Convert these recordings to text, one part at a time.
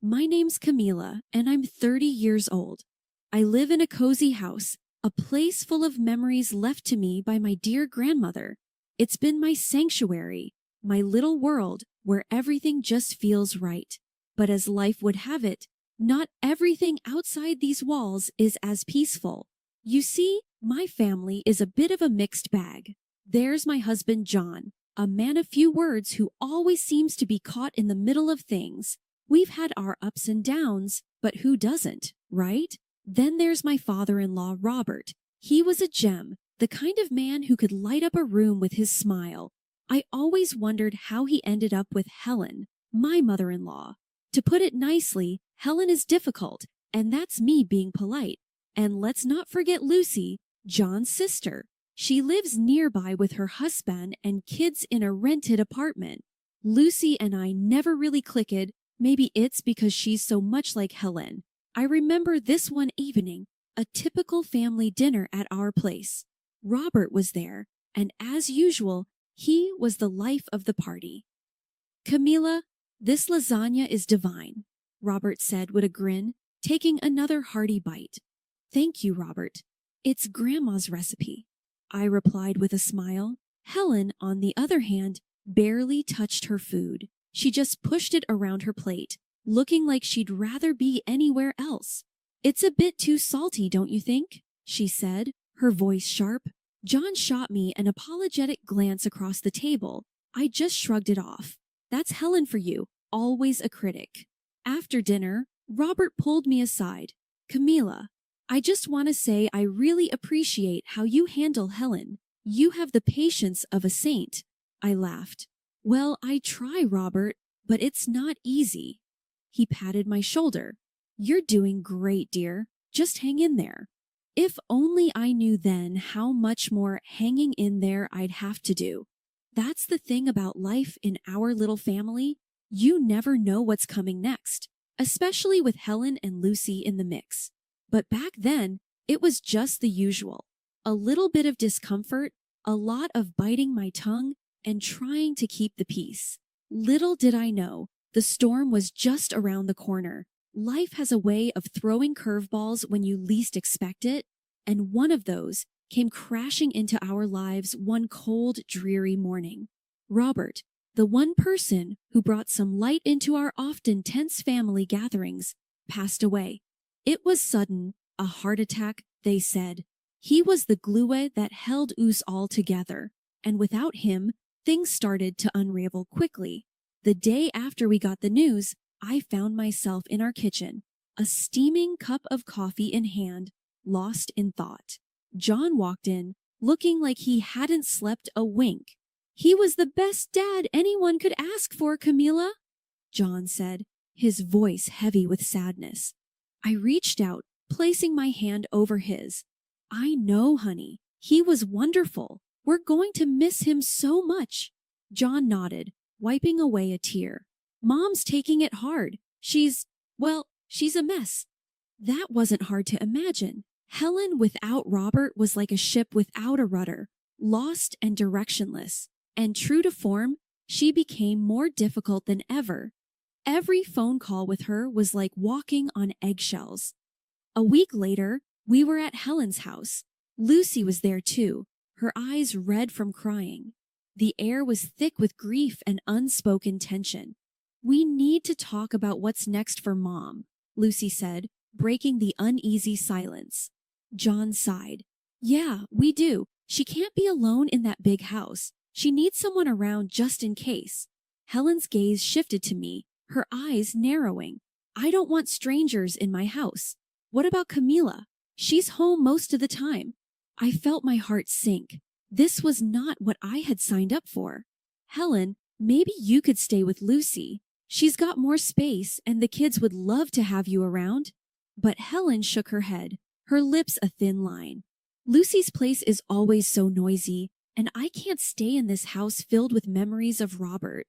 My name's Camila, and I'm 30 years old. I live in a cozy house, a place full of memories left to me by my dear grandmother. It's been my sanctuary, my little world where everything just feels right. But as life would have it, not everything outside these walls is as peaceful. You see, my family is a bit of a mixed bag. There's my husband John, a man of few words who always seems to be caught in the middle of things. We've had our ups and downs, but who doesn't, right? Then there's my father-in-law Robert. He was a gem, the kind of man who could light up a room with his smile. I always wondered how he ended up with Helen, my mother-in-law. To put it nicely, Helen is difficult, and that's me being polite. And let's not forget Lucy, John's sister. She lives nearby with her husband and kids in a rented apartment. Lucy and I never really clicked. Maybe it's because she's so much like Helen. I remember this one evening, a typical family dinner at our place. Robert was there, and as usual, he was the life of the party. Camila, this lasagna is divine, Robert said with a grin, taking another hearty bite. Thank you, Robert. It's Grandma's recipe, I replied with a smile. Helen, on the other hand, barely touched her food. She just pushed it around her plate, looking like she'd rather be anywhere else. It's a bit too salty, don't you think? She said, her voice sharp. John shot me an apologetic glance across the table. I just shrugged it off. That's Helen for you, always a critic. After dinner, Robert pulled me aside. Camila, I just want to say I really appreciate how you handle Helen. You have the patience of a saint. I laughed. Well, I try, Robert, but it's not easy. He patted my shoulder. You're doing great, dear. Just hang in there. If only I knew then how much more hanging in there I'd have to do. That's the thing about life in our little family. You never know what's coming next, especially with Helen and Lucy in the mix. But back then, it was just the usual. A little bit of discomfort, a lot of biting my tongue, and trying to keep the peace. Little did I know, the storm was just around the corner. Life has a way of throwing curveballs when you least expect it, and one of those came crashing into our lives one cold, dreary morning. Robert, the one person who brought some light into our often tense family gatherings, passed away. It was sudden, a heart attack, they said. He was the glue that held us all together, and without him, things started to unravel quickly. The day after we got the news, I found myself in our kitchen, a steaming cup of coffee in hand, lost in thought. John walked in, looking like he hadn't slept a wink. He was the best dad anyone could ask for, Camila, John said, his voice heavy with sadness. I reached out, placing my hand over his. I know, honey. He was wonderful. We're going to miss him so much. John nodded, wiping away a tear. Mom's taking it hard. She's a mess. That wasn't hard to imagine. Helen without Robert was like a ship without a rudder, lost and directionless. And true to form, she became more difficult than ever. Every phone call with her was like walking on eggshells. A week later, we were at Helen's house. Lucy was there too, her eyes red from crying. The air was thick with grief and unspoken tension. We need to talk about what's next for Mom, Lucy said, breaking the uneasy silence. John sighed. Yeah, we do. She can't be alone in that big house. She needs someone around just in case. Helen's gaze shifted to me, her eyes narrowing. I don't want strangers in my house. What about Camila? She's home most of the time. I felt my heart sink. This was not what I had signed up for. Helen, maybe you could stay with Lucy. She's got more space and the kids would love to have you around. But Helen shook her head, her lips a thin line. Lucy's place is always so noisy, and I can't stay in this house filled with memories of Robert.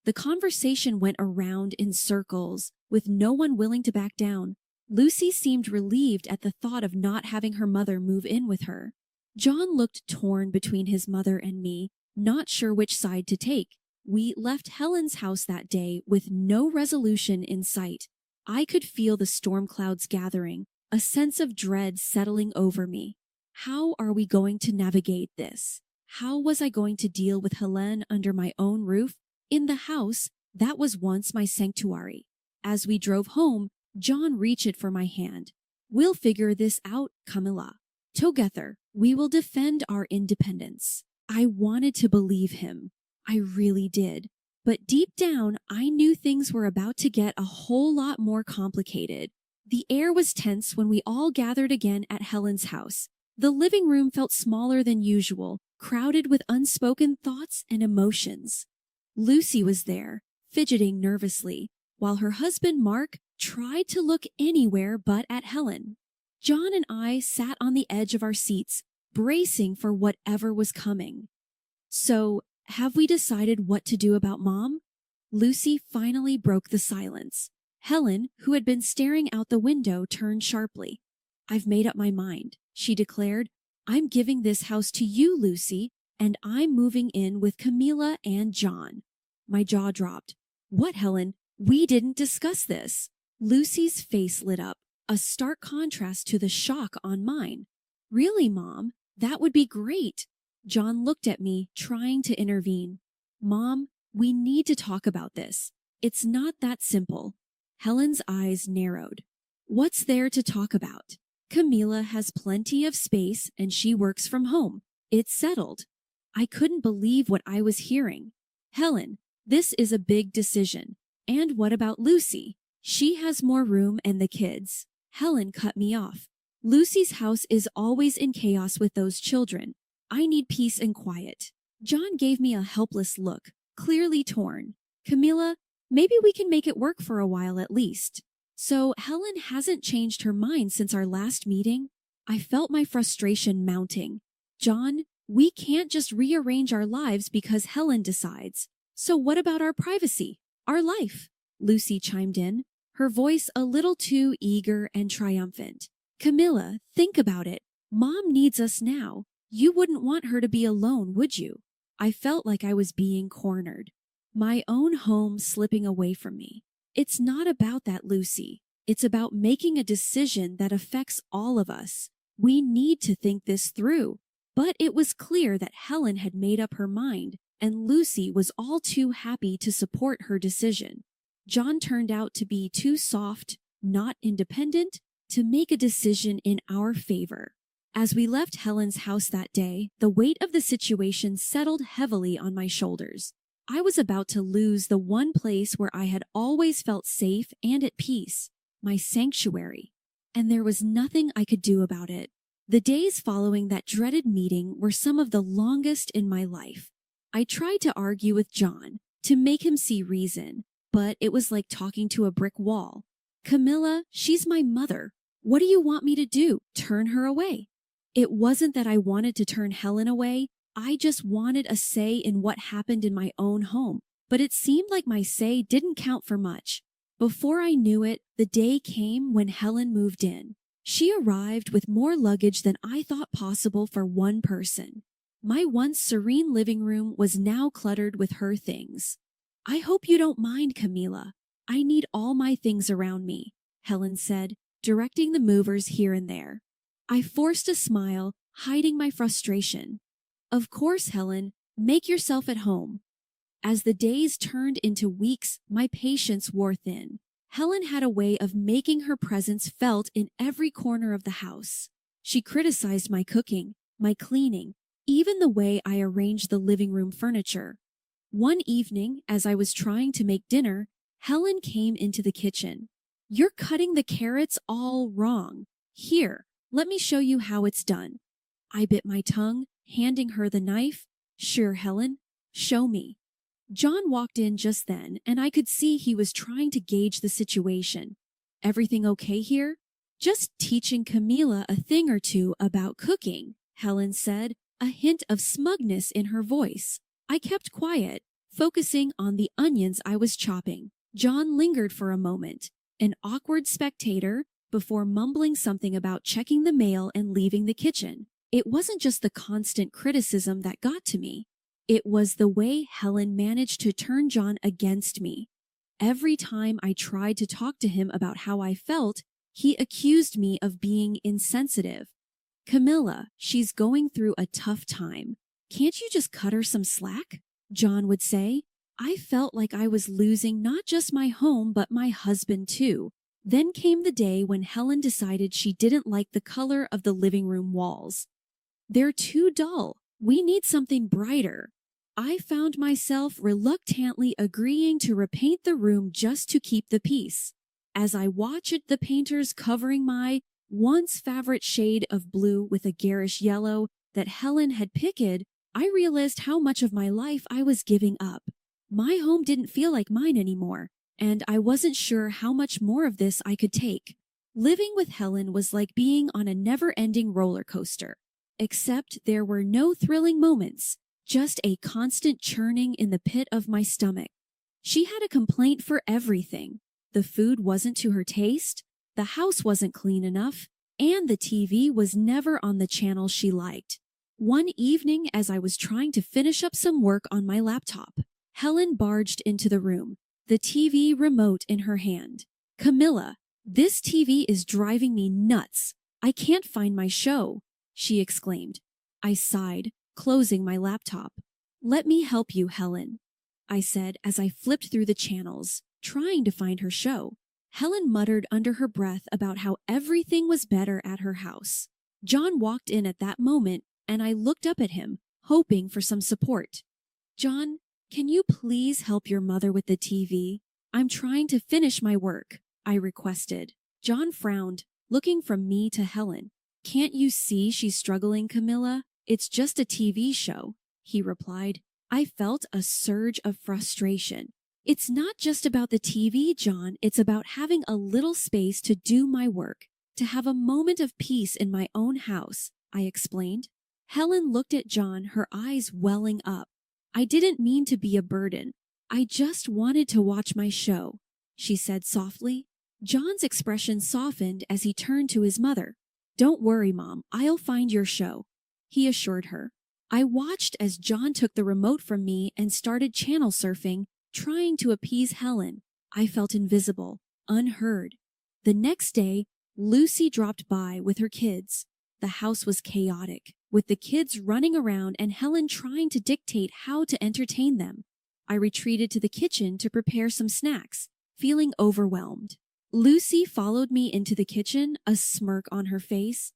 The conversation went around in circles, with no one willing to back down. Lucy seemed relieved at the thought of not having her mother move in with her. John looked torn between his mother and me, not sure which side to take. We left Helen's house that day with no resolution in sight. I could feel the storm clouds gathering, a sense of dread settling over me. How are we going to navigate this? How was I going to deal with Helen under my own roof, in the house that was once my sanctuary? As we drove home, John reached for my hand. We'll figure this out, Camilla. Together, we will defend our independence. I wanted to believe him. I really did. But deep down, I knew things were about to get a whole lot more complicated. The air was tense when we all gathered again at Helen's house. The living room felt smaller than usual, crowded with unspoken thoughts and emotions. Lucy was there, fidgeting nervously, while her husband Mark tried to look anywhere but at Helen. John and I sat on the edge of our seats, bracing for whatever was coming. So, have we decided what to do about Mom? Lucy finally broke the silence. Helen, who had been staring out the window, turned sharply. I've made up my mind, she declared. I'm giving this house to you, Lucy, and I'm moving in with Camilla and John. My jaw dropped. What, Helen? We didn't discuss this. Lucy's face lit up, a stark contrast to the shock on mine. Really, Mom? That would be great. John looked at me, trying to intervene. Mom, we need to talk about this. It's not that simple. Helen's eyes narrowed. What's there to talk about? Camilla has plenty of space and she works from home. It's settled. I couldn't believe what I was hearing. Helen, this is a big decision. And what about Lucy? She has more room and the kids. Helen cut me off. Lucy's house is always in chaos with those children. I need peace and quiet. John gave me a helpless look, clearly torn. Camilla, maybe we can make it work for a while at least. So Helen hasn't changed her mind since our last meeting? I felt my frustration mounting. John, we can't just rearrange our lives because Helen decides. So what about our privacy? Our life? Lucy chimed in, her voice a little too eager and triumphant. Camilla, think about it. Mom needs us now. You wouldn't want her to be alone, would you? I felt like I was being cornered. My own home slipping away from me. It's not about that, Lucy. It's about making a decision that affects all of us. We need to think this through. But it was clear that Helen had made up her mind, and Lucy was all too happy to support her decision. John turned out to be too soft, not independent, to make a decision in our favor. As we left Helen's house that day, the weight of the situation settled heavily on my shoulders. I was about to lose the one place where I had always felt safe and at peace, my sanctuary. And there was nothing I could do about it. The days following that dreaded meeting were some of the longest in my life. I tried to argue with John, to make him see reason, but it was like talking to a brick wall. Camilla, she's my mother. What do you want me to do? Turn her away? It wasn't that I wanted to turn Helen away. I just wanted a say in what happened in my own home. But it seemed like my say didn't count for much. Before I knew it, the day came when Helen moved in. She arrived with more luggage than I thought possible for one person. My once serene living room was now cluttered with her things. I hope you don't mind, Camilla. I need all my things around me, Helen said, directing the movers here and there. I forced a smile, hiding my frustration. Of course, Helen, make yourself at home. As the days turned into weeks, my patience wore thin. Helen had a way of making her presence felt in every corner of the house. She criticized my cooking, my cleaning, even the way I arranged the living room furniture. One evening, as I was trying to make dinner, Helen came into the kitchen. You're cutting the carrots all wrong. Here, let me show you how it's done. I bit my tongue, handing her the knife. Sure, Helen, show me. John walked in just then, and I could see he was trying to gauge the situation. Everything okay here? Just teaching Camilla a thing or two about cooking, Helen said, a hint of smugness in her voice. I kept quiet, focusing on the onions I was chopping. John lingered for a moment, an awkward spectator, before mumbling something about checking the mail and leaving the kitchen. It wasn't just the constant criticism that got to me. It was the way Helen managed to turn John against me. Every time I tried to talk to him about how I felt, he accused me of being insensitive. Camilla, she's going through a tough time. Can't you just cut her some slack? John would say. I felt like I was losing not just my home, but my husband too. Then came the day when Helen decided she didn't like the color of the living room walls. They're too dull. We need something brighter. I found myself reluctantly agreeing to repaint the room just to keep the peace. As I watched the painters covering my once favorite shade of blue with a garish yellow that Helen had picked, I realized how much of my life I was giving up. My home didn't feel like mine anymore, and I wasn't sure how much more of this I could take. Living with Helen was like being on a never-ending roller coaster, except there were no thrilling moments, just a constant churning in the pit of my stomach. She had a complaint for everything. The food wasn't to her taste, the house wasn't clean enough, and the TV was never on the channel she liked. One evening, as I was trying to finish up some work on my laptop, Helen barged into the room, the TV remote in her hand. Camilla, this TV is driving me nuts. I can't find my show, she exclaimed. I sighed, closing my laptop. Let me help you, Helen, I said as I flipped through the channels, trying to find her show. Helen muttered under her breath about how everything was better at her house. John walked in at that moment, and I looked up at him, hoping for some support. John, can you please help your mother with the TV? I'm trying to finish my work, I requested. John frowned, looking from me to Helen. Can't you see she's struggling, Camilla? It's just a TV show, he replied. I felt a surge of frustration. It's not just about the TV, John. It's about having a little space to do my work, to have a moment of peace in my own house, I explained. Helen looked at John, her eyes welling up. I didn't mean to be a burden. I just wanted to watch my show, she said softly. John's expression softened as he turned to his mother. Don't worry, Mom. I'll find your show, he assured her. I watched as John took the remote from me and started channel surfing, trying to appease Helen. I felt invisible, unheard. The next day, Lucy dropped by with her kids. The house was chaotic, with the kids running around and Helen trying to dictate how to entertain them. I retreated to the kitchen to prepare some snacks, feeling overwhelmed. Lucy followed me into the kitchen, a smirk on her face.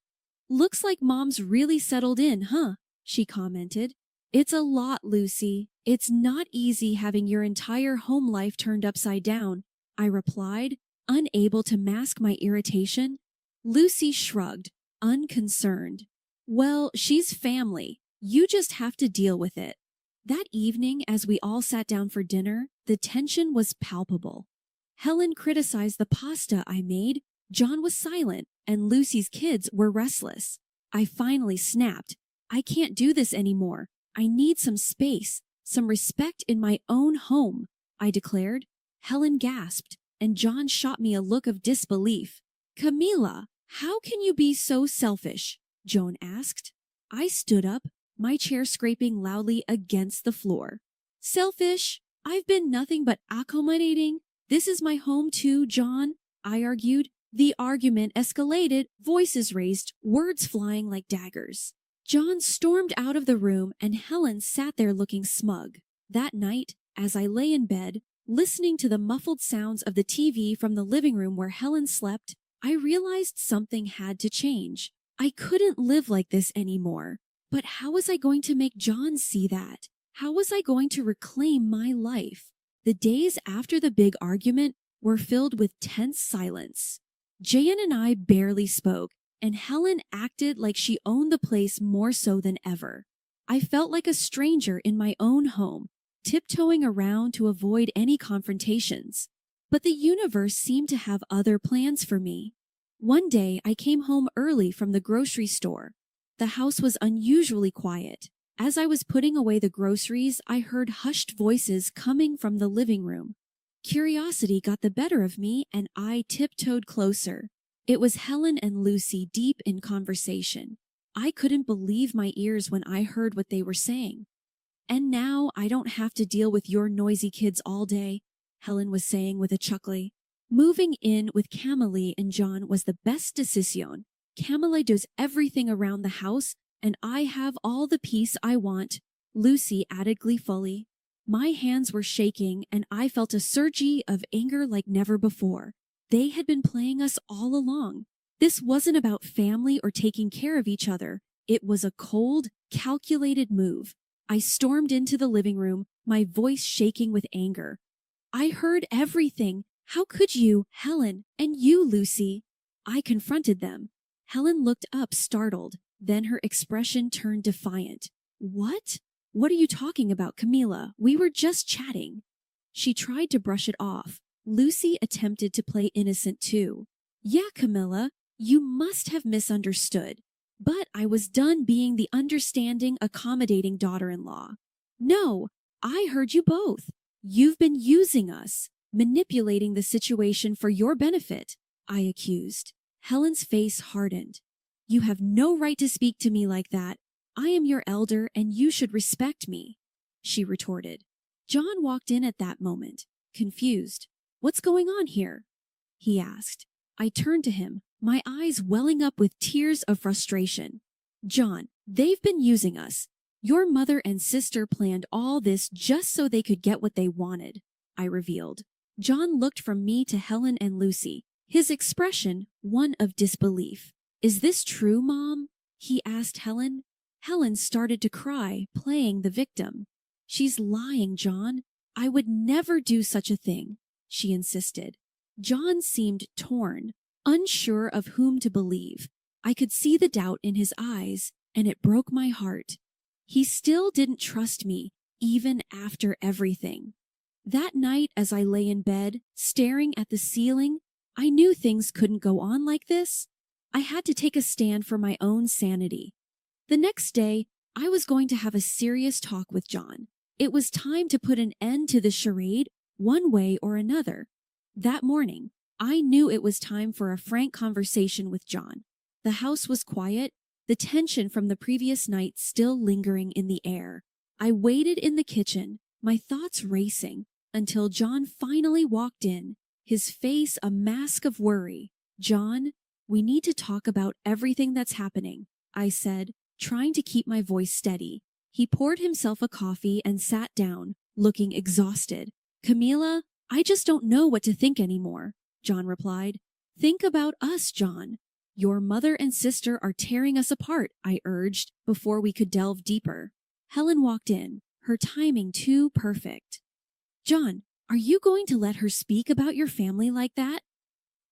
Looks like Mom's really settled in, huh? She commented. It's a lot, Lucy. It's not easy having your entire home life turned upside down, I replied, unable to mask my irritation. Lucy shrugged, unconcerned. Well, she's family. You just have to deal with it. That evening, as we all sat down for dinner, the tension was palpable. Helen criticized the pasta I made, John was silent, and Lucy's kids were restless. I finally snapped. I can't do this anymore. I need some space, some respect in my own home, I declared. Helen gasped, and John shot me a look of disbelief. Camilla, how can you be so selfish? Joan asked. I stood up, my chair scraping loudly against the floor. Selfish? I've been nothing but accommodating. This is my home too, John, I argued. The argument escalated, voices raised, words flying like daggers. John stormed out of the room and Helen sat there looking smug. That night, as I lay in bed, listening to the muffled sounds of the TV from the living room where Helen slept, I realized something had to change. I couldn't live like this anymore. But how was I going to make John see that? How was I going to reclaim my life? The days after the big argument were filled with tense silence. Jan and I barely spoke, and Helen acted like she owned the place more so than ever. I felt like a stranger in my own home, tiptoeing around to avoid any confrontations. But the universe seemed to have other plans for me. One day, I came home early from the grocery store. The house was unusually quiet. As I was putting away the groceries, I heard hushed voices coming from the living room. Curiosity got the better of me, and I tiptoed closer. It was Helen and Lucy deep in conversation. I couldn't believe my ears when I heard what they were saying. And now I don't have to deal with your noisy kids all day, Helen was saying with a chuckle. Moving in with Camille and John was the best decision. Camille does everything around the house, and I have all the peace I want, Lucy added gleefully. My hands were shaking, and I felt a surge of anger like never before. They had been playing us all along. This wasn't about family or taking care of each other. It was a cold, calculated move. I stormed into the living room, my voice shaking with anger. I heard everything. How could you, Helen, and you, Lucy? I confronted them. Helen looked up, startled. Then her expression turned defiant. What? What are you talking about, Camilla? We were just chatting. She tried to brush it off. Lucy attempted to play innocent too. Yeah, Camilla, you must have misunderstood. But I was done being the understanding, accommodating daughter-in-law. No, I heard you both. You've been using us, manipulating the situation for your benefit, I accused. Helen's face hardened. You have no right to speak to me like that. I am your elder and you should respect me, she retorted. John walked in at that moment, confused. What's going on here? He asked. I turned to him, my eyes welling up with tears of frustration. John, they've been using us. Your mother and sister planned all this just so they could get what they wanted, I revealed. John looked from me to Helen and Lucy, his expression one of disbelief. Is this true, Mom? He asked Helen. Helen started to cry, playing the victim. She's lying, John. I would never do such a thing, she insisted. John seemed torn, unsure of whom to believe. I could see the doubt in his eyes, and it broke my heart. He still didn't trust me, even after everything. That night, as I lay in bed, staring at the ceiling, I knew things couldn't go on like this. I had to take a stand for my own sanity. The next day, I was going to have a serious talk with John. It was time to put an end to the charade, one way or another. That morning, I knew it was time for a frank conversation with John. The house was quiet, the tension from the previous night still lingering in the air. I waited in the kitchen, my thoughts racing, until John finally walked in, his face a mask of worry. John, we need to talk about everything that's happening, I said, trying to keep my voice steady. He poured himself a coffee and sat down, looking exhausted. Camilla, I just don't know what to think anymore, John replied. Think about us, John. Your mother and sister are tearing us apart, I urged, before we could delve deeper. Helen walked in, her timing too perfect. John, are you going to let her speak about your family like that?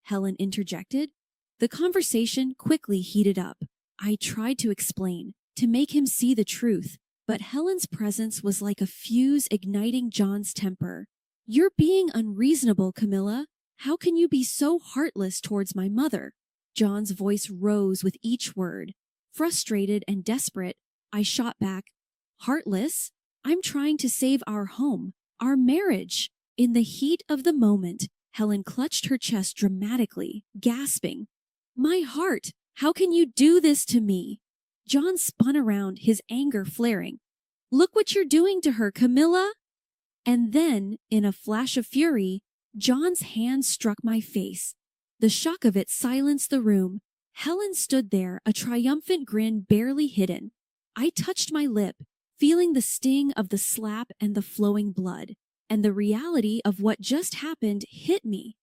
Helen interjected. The conversation quickly heated up. I tried to explain, to make him see the truth, but Helen's presence was like a fuse igniting John's temper. You're being unreasonable, Camilla. How can you be so heartless towards my mother? John's voice rose with each word. Frustrated and desperate, I shot back. Heartless? I'm trying to save our home, our marriage. In the heat of the moment, Helen clutched her chest dramatically, gasping. My heart, how can you do this to me? John spun around, his anger flaring. Look what you're doing to her, Camilla! And then, in a flash of fury, John's hand struck my face. The shock of it silenced the room. Helen stood there, a triumphant grin barely hidden. I touched my lip, feeling the sting of the slap and the flowing blood, and the reality of what just happened hit me.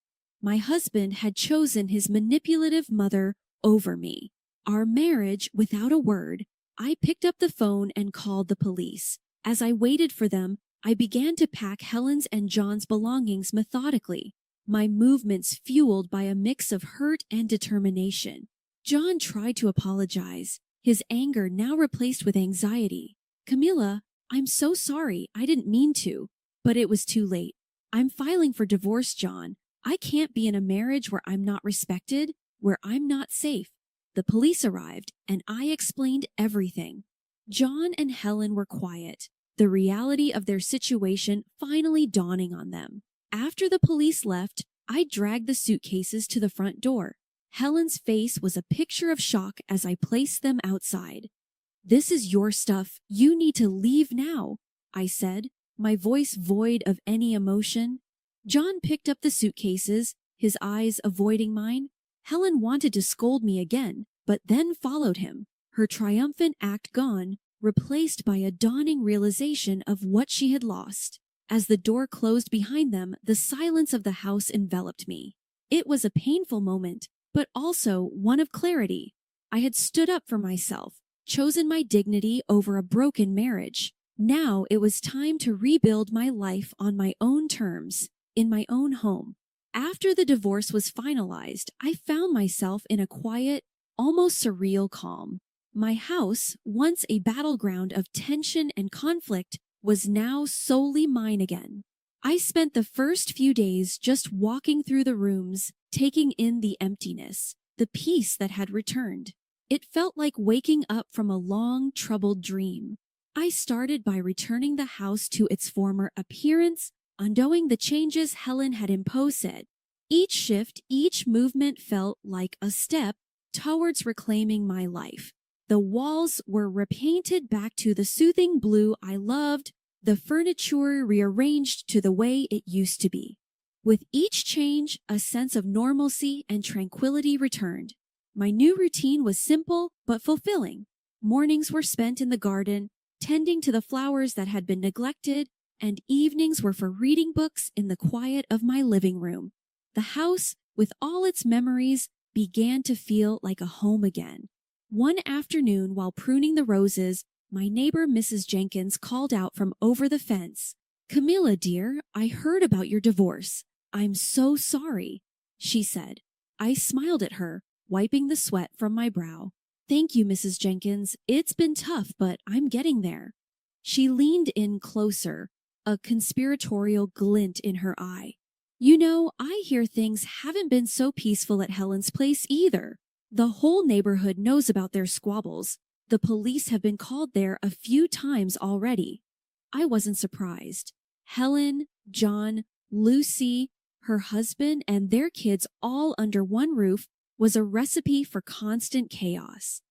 My husband had chosen his manipulative mother over me. Our marriage, without a word, I picked up the phone and called the police. As I waited for them, I began to pack Helen's and John's belongings methodically, my movements fueled by a mix of hurt and determination. John tried to apologize, his anger now replaced with anxiety. Camilla, I'm so sorry, I didn't mean to, but it was too late. I'm filing for divorce, John. I can't be in a marriage where I'm not respected, where I'm not safe. The police arrived, and I explained everything. John and Helen were quiet, the reality of their situation finally dawning on them. After the police left, I dragged the suitcases to the front door. Helen's face was a picture of shock as I placed them outside. This is your stuff. You need to leave now. I said, my voice void of any emotion. John picked up the suitcases, his eyes avoiding mine. Helen wanted to scold me again, but then followed him, her triumphant act gone, replaced by a dawning realization of what she had lost. As the door closed behind them, the silence of the house enveloped me. It was a painful moment, but also one of clarity. I had stood up for myself, chosen my dignity over a broken marriage. Now it was time to rebuild my life on my own terms, in my own home. After the divorce was finalized, I found myself in a quiet, almost surreal calm. My house, once a battleground of tension and conflict, was now solely mine again. I spent the first few days just walking through the rooms, taking in the emptiness, the peace that had returned. It felt like waking up from a long, troubled dream. I started by returning the house to its former appearance, undoing the changes Helen had imposed. Each shift, each movement felt like a step towards reclaiming my life. The walls were repainted back to the soothing blue I loved, the furniture rearranged to the way it used to be. With each change, a sense of normalcy and tranquility returned. My new routine was simple but fulfilling. Mornings were spent in the garden, tending to the flowers that had been neglected, and evenings were for reading books in the quiet of my living room. The house, with all its memories, began to feel like a home again. One afternoon, while pruning the roses, my neighbor Mrs. Jenkins called out from over the fence, "Camilla, dear, I heard about your divorce. I'm so sorry," she said. I smiled at her, wiping the sweat from my brow. "Thank you, Mrs. Jenkins. It's been tough, but I'm getting there." She leaned in closer, a conspiratorial glint in her eye. "You know, I hear things haven't been so peaceful at Helen's place either. The whole neighborhood knows about their squabbles. The police have been called there a few times already." I wasn't surprised. Helen, John, Lucy, her husband, and their kids all under one roof was a recipe for constant chaos.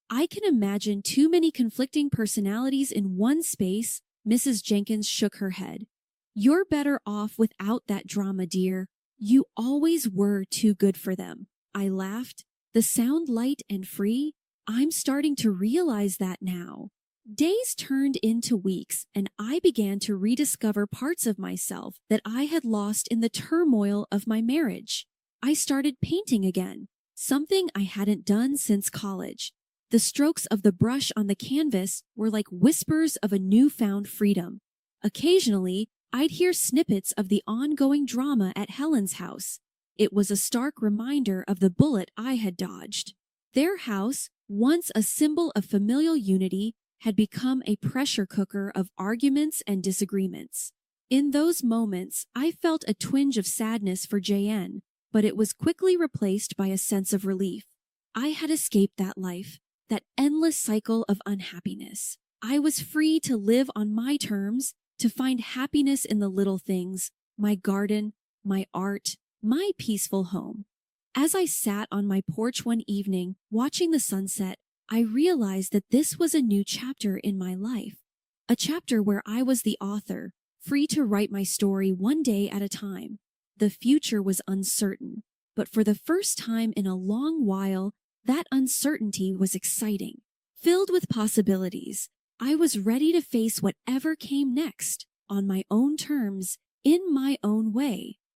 "I can imagine too many conflicting personalities in one space." Mrs. Jenkins shook her head. "You're better off without that drama, dear. You always were too good for them." I laughed. The sound light and free? I'm starting to realize that now. Days turned into weeks, and I began to rediscover parts of myself that I had lost in the turmoil of my marriage. I started painting again, something I hadn't done since college. The strokes of the brush on the canvas were like whispers of a newfound freedom. Occasionally, I'd hear snippets of the ongoing drama at Helen's house. It was a stark reminder of the bullet I had dodged. Their house, once a symbol of familial unity, had become a pressure cooker of arguments and disagreements. In those moments, I felt a twinge of sadness for JN, but it was quickly replaced by a sense of relief. I had escaped that life, that endless cycle of unhappiness. I was free to live on my terms, to find happiness in the little things, my garden, my art, my peaceful home. As I sat on my porch one evening, watching the sunset, I realized that this was a new chapter in my life. A chapter where I was the author, free to write my story one day at a time. The future was uncertain, but for the first time in a long while, that uncertainty was exciting. Filled with possibilities, I was ready to face whatever came next, on my own terms, in my own way.